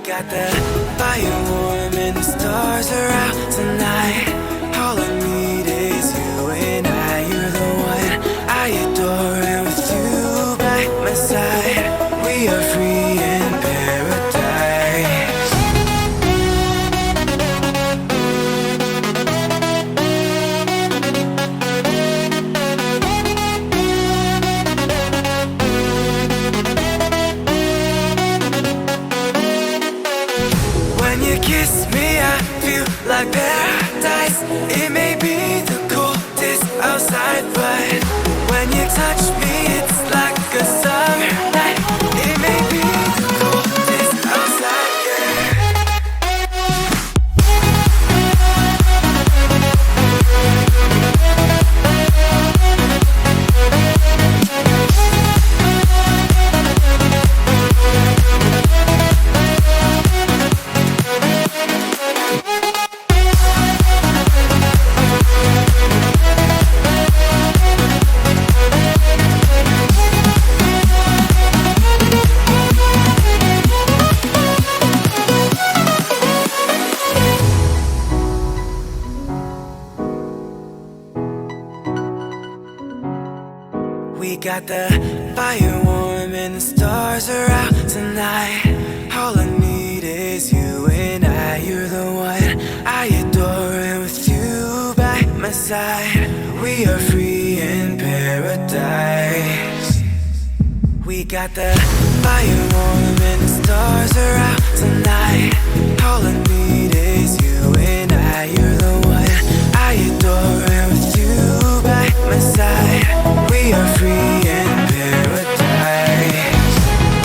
got the fire warm and the stars are out tonight. All I need is you and I. You're the one I adore, and with you by my side, we are free in paradise. When you kiss me, I feel like paradise. It may be the coldest outside, but when you touch me, it's like a summer night. It may be the coldest outside, yeah. We got the fire warm and the stars are out tonight. All I need is you and I. You're the one I adore, and with you by my side, we are free in paradise. We got the fire warm and the stars are out tonight. All I need is you and I. You're the one I adore, and with you by my side, we are free in paradise.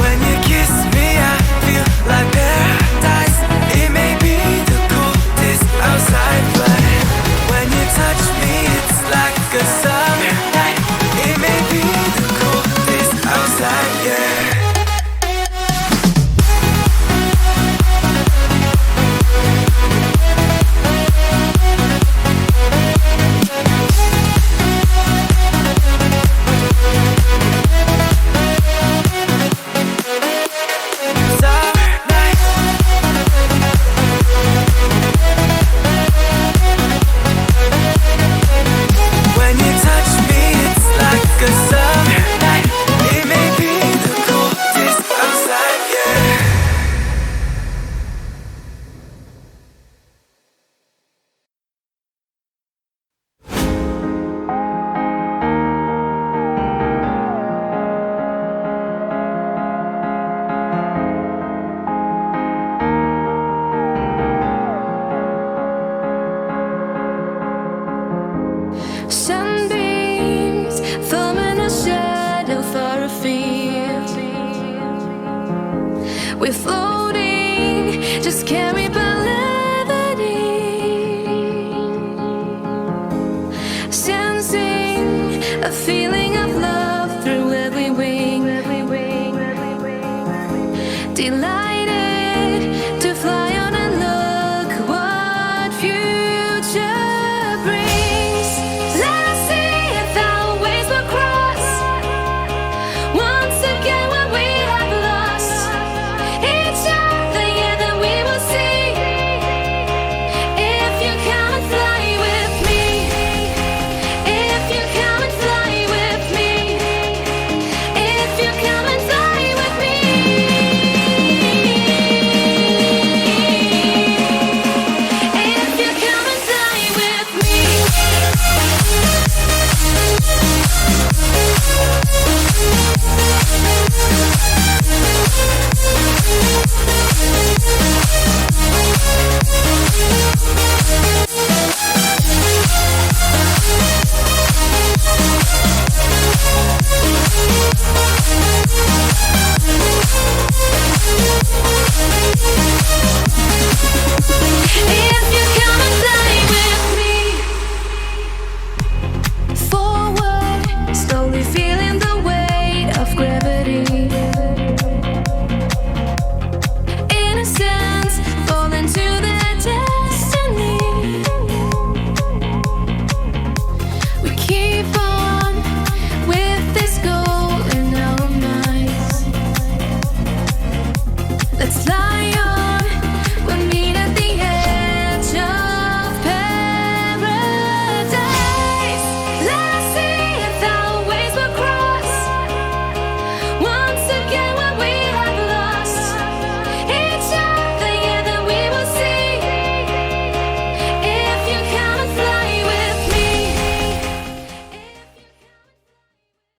When you kiss me, I feel like paradise. It may be the coldest outside, but when you touch me, it's like a summer night. It may be the coldest outside, yeah. Sunbeams forming a shadow for a field. We're floating, just carried by levity, sensing a feeling of love through every wing. Delighted